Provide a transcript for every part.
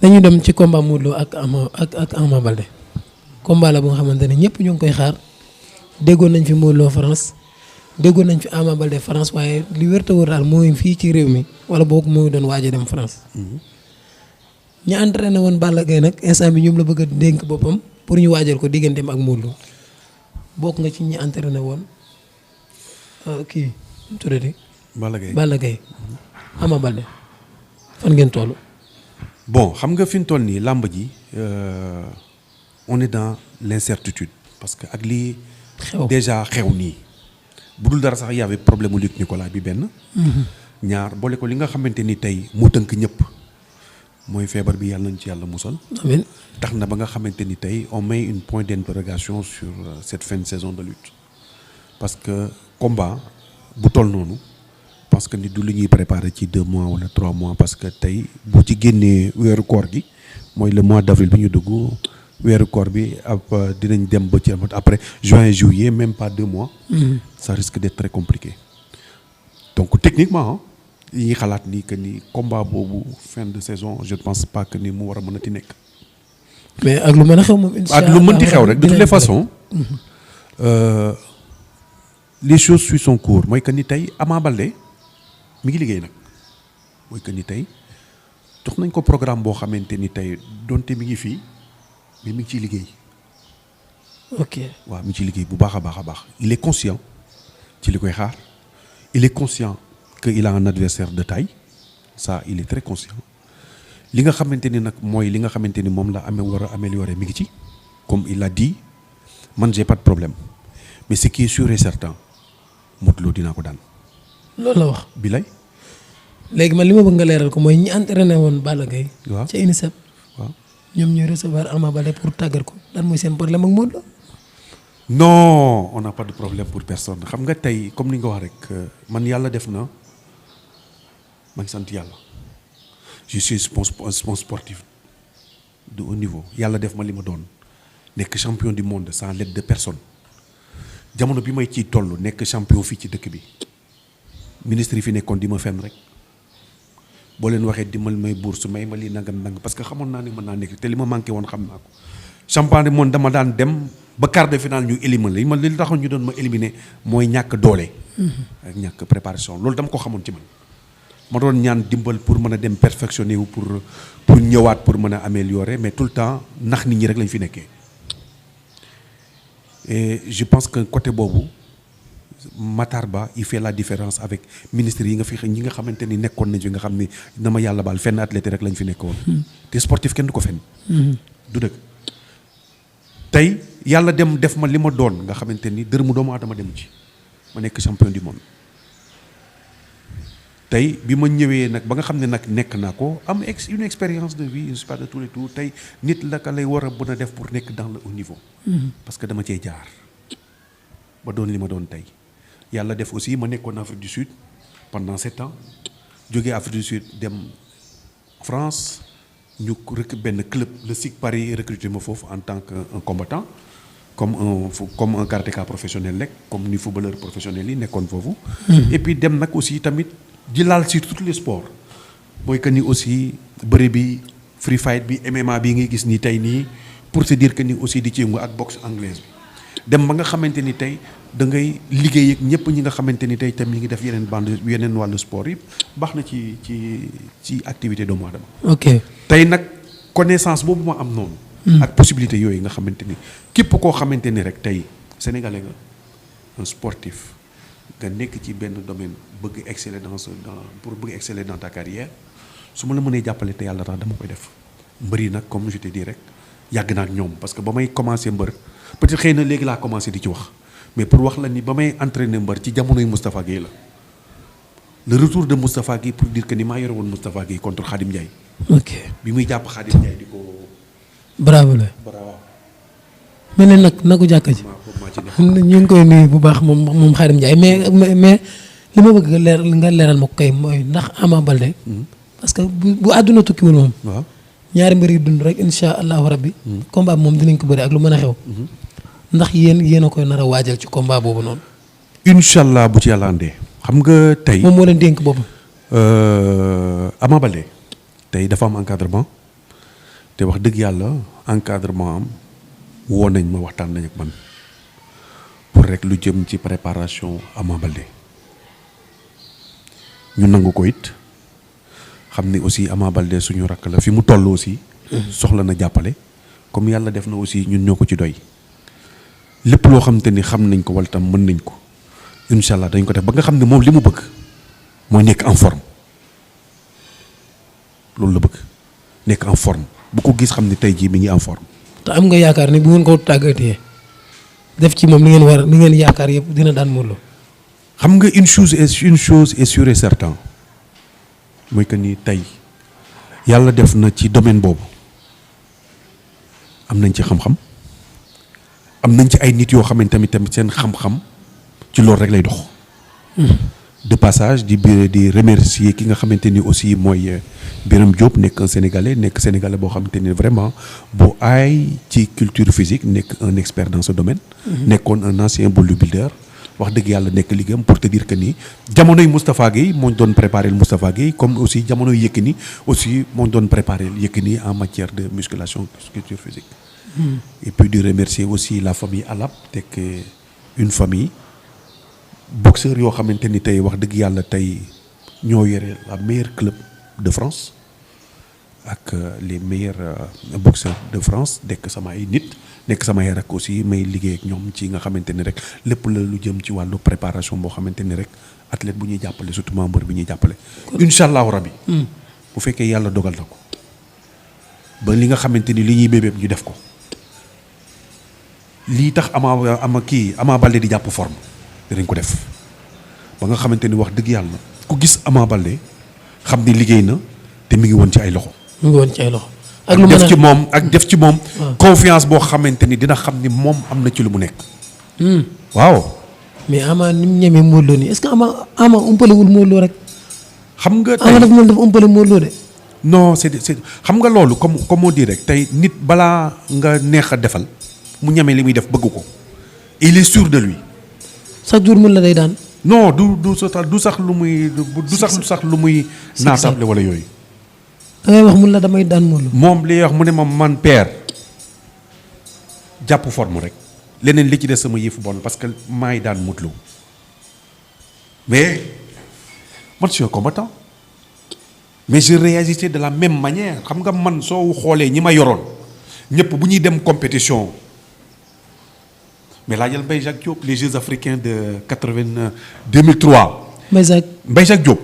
dañu dem ci combat Modou Lo ak Ama Baldé combat la bu nga xamante ne ñëpp ñu ngi koy xaar déggoon nañ fi Modou Lo France déggoon nañ fi Ama Baldé France waaye li wér te wóor daal mooy fii ci réew mi wala boog mooy doon waaj a dem France. ñi entraîné woon Balla Gaye nag instant bi ñoom la bëgg a dénk boppam pour ñu waajal ko digganteem ak Modou Lo bokk nga ci ñi entraîné woon kii mu tuddati. Balla Gaye Ama Baldé fan ngeen toll. bon xam nga fi ñu toll nii làmb ji on est dans l'incertitude parce que ak lii déjà xew nii bu dul dara sax y avait problème mu Luc Nicolas bi benn. ñaar boole ko li nga xamante ni tey mu tënk ñëpp mooy feebar bi yàlla nañ ci yàlla musal. amiin tax na ba nga xamante ni tey on met une point d'interrogation sur cette fin de saison de lutte parce que combat bu toll noonu parce que nit du lu ñuy préparer ci 2 mois wala 3 mois parce que tey bu ci génnee weeru koor gi mooy le mois d'avril bi ñu dugg weeru koor bi dinañ dem ba ci après juin juillet même pas 2 mois. Ça risque d'être très compliqué donc techniquement yi ñuy xalaat ni que ni combat boobu fin de saison je ne pense pas que ni mu war a mën a ti nekk. mais ak lu mën a xew moom incha allah ak lu mënti xew rek de toutes les façons les choses suivent son cours mooy que ni tey Ama Baldé mi ngi liggéey nag mooy que ni tey jox nañ ko programme boo xamante ni tey donte mi ngi fii mais mi ngi ciy liggéey. ok waaw mi ngi ciy liggéey bu baax a baax a baax il est conscient ci li koy xaar il est conscient que il a un adversaire de taille ça il est très conscient li nga xamante ni nag mooy li nga xamante ni moom la war a améliorer mi ngi ci comme il l'a dit man j'ai pas de problème mais ce qui est sûr et certain Modou Lo dinaa ko daan. loolu la wax. bilay. léegi man li ma bëgg nga leeral ko mooy ñi entraîné woon Balla Gaye. waaw ca INSEP. waaw ñoom ñooy recevoir Ama Baldé pour tàggat ko lan mooy seen problème ak Modou Lo. non on n'a pas de problème pour personne xam nga tey comme ni nga wax rek man yàlla def na maa ngi sant yàlla je suis un sportif de haut niveau yàlla def ma li ma doon nekk champion du monde sans l'aide de personne jamono bi may ciy toll nekk champion fii ci dëkk bi ministre yi fi nekkoon di ma fenn rek boo leen waxee dimbal may bourse may ma lii nangam parce que xamoon naa ne mën naa nekk te li ma manqué woon xam naa ko champion du monde dama daan dem ba quart de finale ñu éliminer li taxoon ñu doon ma éliminer mooy ñàkk doole. ak ñàkk préparation loolu dama ko xamoon ci man. ma doon ñaan dimbal pour mën a dem perfectionner wu pour ñëwaat pour mën a améliorer mais tout le temps nax nit ñi rek lañ fi nekkee. et je pense que côté boobu Matar Ba il fait la différence avec ministres yi ñi nga xamante ni nekkoon nañ fi nga xam ni na ma yàlla baal fenn athlète rek lañ fi nekkoon. te sportif kenn du ko fenn. du dëgg. tey yàlla dem def ma li ma doon nga xamante ni dërëmu doomu aadama dem ci ma nekk champion du monde tey bi ma ñëwee nag ba nga xam ne nag nekk naa ko am une expérience de vie je sais pas de tous les tours tey nit la ka lay war a mën a def pour nekk dans le haut niveau. parce que dama cee jaar ba doon li ma doon tey yàlla def aussi ma nekkoon Afrique du Sud pendant 7 ans jógee Afrique du Sud dem France. ñu benn club le SIC Paris recruté ma foofu en tant que un combattant comme un karatéka professionnel rek comme ni footballeur professionnel yi nekkoon foofu. et puis dem nag aussi tamit di laal sur tous les sports mooy que ni aussi bëri bi free fight bi MMA bi ngay gis ni tey nii pour se dire que ni aussi di ci yëngu ak boxe anglaise bi dem ba nga xamante ni tey da ngay liggéey ak ñëpp ñi nga xamante ni tey tam ñi ngi def yeneen wàllu sport yi baax na ci activité doomu aadama. ok. tey nag connaissance boobu ma am noonu. ak possibilité yooyu nga xamante ni képp koo xamante ni rek tey sénégalais nga un sportif nga nekk ci benn domaine bëgg exceller pour bëgg exceller dans ta carrière su ma la mënee jàppale te yàlla tax dama koy def mbër yi nag comme je te dis rek yàgg naa ak ñoom parce que ba may commencer mbër peut-être xëy na léegi laa commencé di ci wax mais pour wax la ni ba may entraîner mbër ci jamonoy Moustapha Guèye la le retour de Moustapha Guèye pour dire que ni maa yore woon Moustapha Guèye contre Khadim Ndiaye. ok bi muy jàpp Khadim Ndiaye di ko. bravo la. bravo. mel ne nag nagu jàkka ji. ñu ngi koy nuyu bu baax moom Khadim Ndiaye mais li ma bëgg nga leeral ma ko kay mooy ndax Ama Baldé. parce que bu àdduna tukkiwul moom. waaw ñaari mbir yu dund rek insha allahu rabbi. combat moom dinañ ko bëri ak lu mën a xew. ndax yéen a koy nar a waajal ci combat boobu noonu. incha allah bu ci yàlla andee. xam nga tey moom moo leen dénk boppam. Ama Baldé tey dafa am encadrement te wax dëgg yàlla encadrement am woo nañ ma waxtaan nañ ak man pour rek lu jëm ci préparation Ama Baldé ñu nangu ko it xam ni aussi Ama Baldé suñu rakk la fi mu toll aussi soxla na jàppale comme yàlla def na aussi ñun ñoo ko ci doy lépp loo xam te ni xam nañ ko wala tam mën nañ ko incha allah dañ ko def ba nga xam ne moom li mu bëgg mooy nekk en forme loolu la bëgg nekk en forme bu ko gis xam ne tey jii mi ngi en forme. te am nga yaakaar ni bu ngeen ko tàggatee def ci moom li ngeen yaakaar yëpp dina daan Modou Lo. xam nga une chose est sûre et certain mooy que ni tey yàlla def na ci domaine boobu am nañ ci xam-xam am nañ ci ay nit yoo xamante ni tamit seen xam-xam ci loolu rek lay dox. de passage di remercier ki nga xamante ni aussi mooy Birame Diop nekk un sénégalais boo xamante ni vraiment bu aay ci culture physique nekk un expert dans ce domaine. nekkoon un ancien bodybuilder wax dëgg yàlla nekk liggéeyam pour te dire que ni jamonoy Moustapha Guèye moo doon préparer Moustapha Guèye comme aussi jamonoy Yékini aussi moo doon préparer Yékini en matière de musculation culture physique. Et puis di remercier aussi la famille Alap tekk une famille boxeur yoo xamante ni tey wax dëgg yàlla tey ñoo yore la meilleure club de France ak les meilleurs boxeurs de France nekk sama ay nit nekk sama ay rek aussi may liggéey ak ñoom ci nga xamante ni rek lépp la lu jëm ci wàllu préparation boo xamante ni rek athlète bu ñuy jàppale surtout membre bi ñuy jàppale. incha allahu rabi. bu fekkee yàlla dogal na ko ba li nga xamante ni li ñuy bébéb ñu def ko lii tax Ama Baldé di jàpp forme dinañ ko def ba nga xamante ni wax dëgg yàlla ku gis Ama Baldé xam ni liggéey na te mi ngi woon ci ay loxo. mi ngi woon ci ay loxo. ak lu def ci moom ak def ci moom. confiance boo xamante ni dina xam ni moom am na ci lu mu nekk. waaw. mais Ama ni mu ñemee Modou Lo nii est-ce que Ama umpalewul Modou Lo rek. xam nga tey Ama dafa mel dafa umpale Modou Lo de. non c'est xam nga loolu comme moo di rek tey nit balaa nga neex a defal mu ñeme li muy def bëgg ko il est sûr de lui. chaque jour mën la day daan. non du sax lu muy lu muy. naatable wala yooyu. da ngay wax mun la damay daan Modou Lo. moom li wax mu ne ma man père jàpp forme rek leneen li ci des sama yëfu bon parce que maay daan Modou Lo mais man je suis un combattant mais je réagissais de la même manière xam nga man soo xoolee ñi ma yoroon ñëpp bu ñuy dem compétition mais laa jël Mbaye Jacques Diop les Jeux africains de 2003. Mbaye Jacques Diop.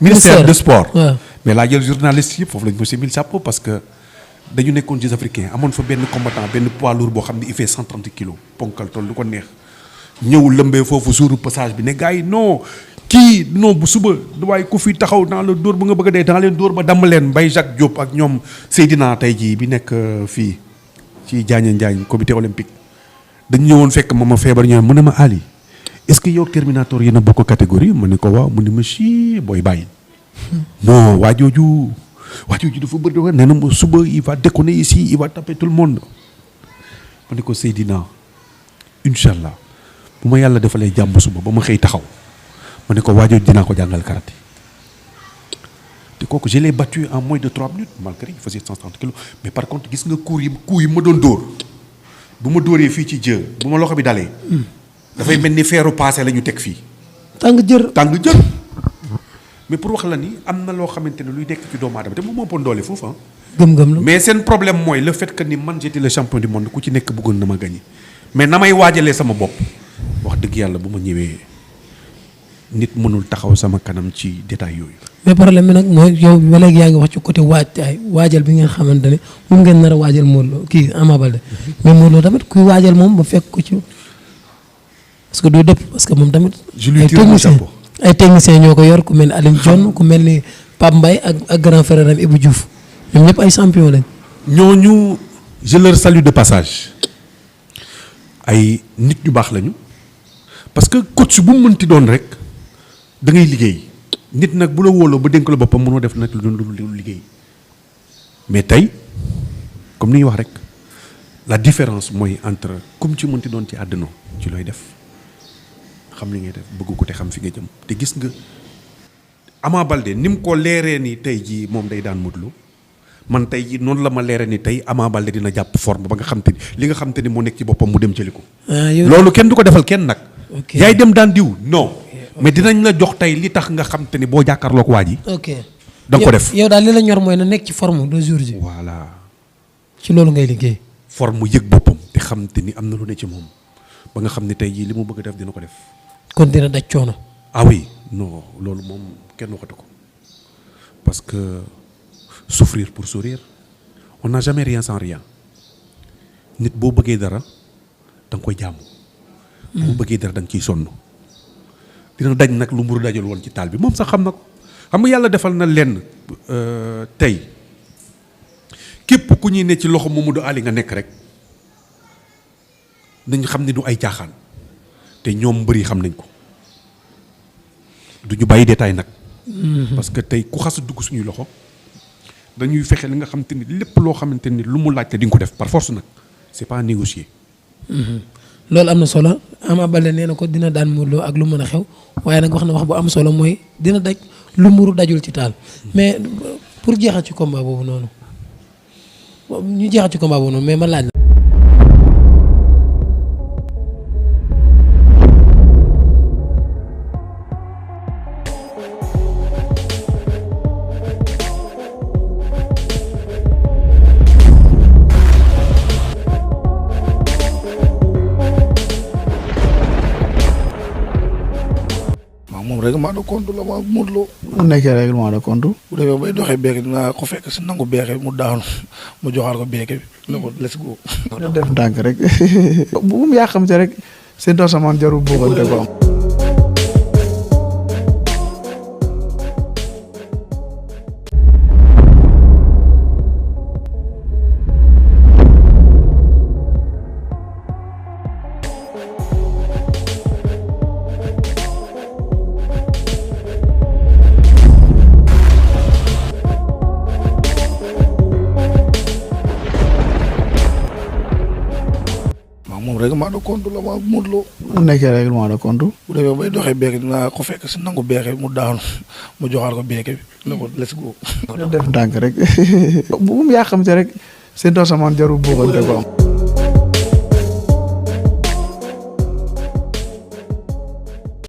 ministère de sport. Ouais. mais laa jël journaliste yëpp foofu lañ ko simil chapeau parce que dañu nekkoon Jeux africains amoon fa benn combattant benn poids lourd boo xam ne il fait 130 kilos ponkal toll lu ko neex ñëw lëmbee foofu suuru passage bi ne gars yi non kii non bu suba waaye ku fi taxaw dans le dóor bu nga bëgg a dee dans leen dóor ba damm leen Mbaye Jacques Diop ak ñoom Seydina tey jii bi nekk fii ci Diagne comité olympique dañu ñëwoon fekk ma feebar ñëw mu ne ma Ali est-ce que yow Terminator yéen a bokk catégorie ma ne ko waaw mu ne ma chi booy bàyyi. non waa jooju dafa bëri dafa nee na ma suba il va déconner ici il va taper tout le monde ma ne ko Seydina incha allah bu ma yàlla defalee jàmm suba ba ma xëy taxaw ma ne ko waa jooju dinaa ko jàngal karaté te kooku je l'ai battu en moins de 3 minutes malgré il faisait 130 kilos mais par contre gis nga coup yi ma doon dóor bu ma dóoree fii ci jë bu ma loxo bi dalee. dafay mel ni feeru passé la ñu teg fii. tàng jër. mais pour wax la ni am na loo xamante ne luy nekk ci doomu aadama te moom moo pon doole foofu ah. gëm-gëm la mais seen problème mooy le fait que ni man j'étais le champion du monde ku ci nekk bëggoon na ma gagner mais na may waajalee sama bopp wax dëgg yàlla bu ma ñëwee nit mënul taxaw sama kanam ci détail yooyu. mais problème bi nag mooy yow ba léegi yaa ngi wax ci côté waajal bi ngeen xamante ne moom ngeen nar a waajal Modou Lo kii Ama Baldé mais Modou Lo tamit kuy waajal moom ba fekk ko ci parce que doo dëpp parce que moom tamit. ay techniciens ñoo ko yor ku mel ni Alioune Dione ku mel ni Pape Mbaye ak grand frère am Ibou Diouf ñoom ñëpp ay champion lañ. ñooñu je leur salue de passage ay nit ñu baax lañu parce que coach bu mu mënti doon rek da ngay liggéey nit nag bu la wóoloo ba dénk la boppam mënoo def nag lu liggéey mais tey comme ni ñuy wax rek la différence mooy entre comme ci mënti doon ci àdduna ci looy def. xam li ngay def bëgg ko te xam fi nga jëm te gis nga Ama Baldé ni mu ko leeree ni tey jii moom day daan Modou Lo man tey jii noonu la ma leere ni tey Ama Baldé dina jàpp forme ba nga xam te ni li nga xam te ni moo nekk ci boppam mu dem jëli ko. loolu kenn du ko defal kenn nag. yaay dem daan diw non. mais dinañ la jox tey li tax nga xam te ni boo jàkkaarloog waa ji. da nga ko def yow daal li la ñor mooy na nekk ci forme de jour ji. voilà. ci loolu ngay liggéey. forme mu yëg boppam te xam te ni am na lu ne ci moom ba nga xam ne tey jii li mu bëgg a def dina ko def. kon dina daj coono. ah oui non loolu moom kenn waxatu ko parce que souffrir pour sourire on n'a jamais rien sans rien nit boo bëggee dara da nga koy jaamu. boo bëggee dara da nga ciy sonn. dina daj nag lu mburu dajal woon ci taal bi moom sax xam na ko xam nga yàlla defal na lenn tey képp ku ñuy ne ci loxo Mamadou Ali nga nekk rek nañ xam ne du ay caaxaan te ñoom mbër yi xam nañ ko du ñu bàyyi détail nag. parce que tey ku xas a dugg suñuy loxo dañuy fexe li nga xamante ni lépp loo xamante ni lu mu laajte di nga ko def par force nag c'est pas négocier. loolu am na solo Ama Baldé nee na ko dina daan Modou Lo ak lu mën a xew waaye nag wax na wax bu am solo mooy dina daj lu mburu dajul ci taal mais pour jeexal ci combat boobu noonu ñu jeexal ci combat boobu noonu mais man laaj la. règlement de compte la ma Modou Lo mu nekkee règlement de compte bu defee bay doxee beeke dinaa ko fekk si nangu beeke mu daanu mu joxaat ko beeke bi ne ko let's go def ndànk rek bu mu yàqamte rek seen doo samaan jarul buuxante ko am règlement de compte la ma Modou Lo mu nekkee règlement de compte bu defee bay doxee beeke dinaa ko fekk si nangu beeke mu daanu mu joxaat ko beeke bi ne ko let's go def ndànk rek bu mu yàqamte rek seen doo samaan jarul buuxante ko am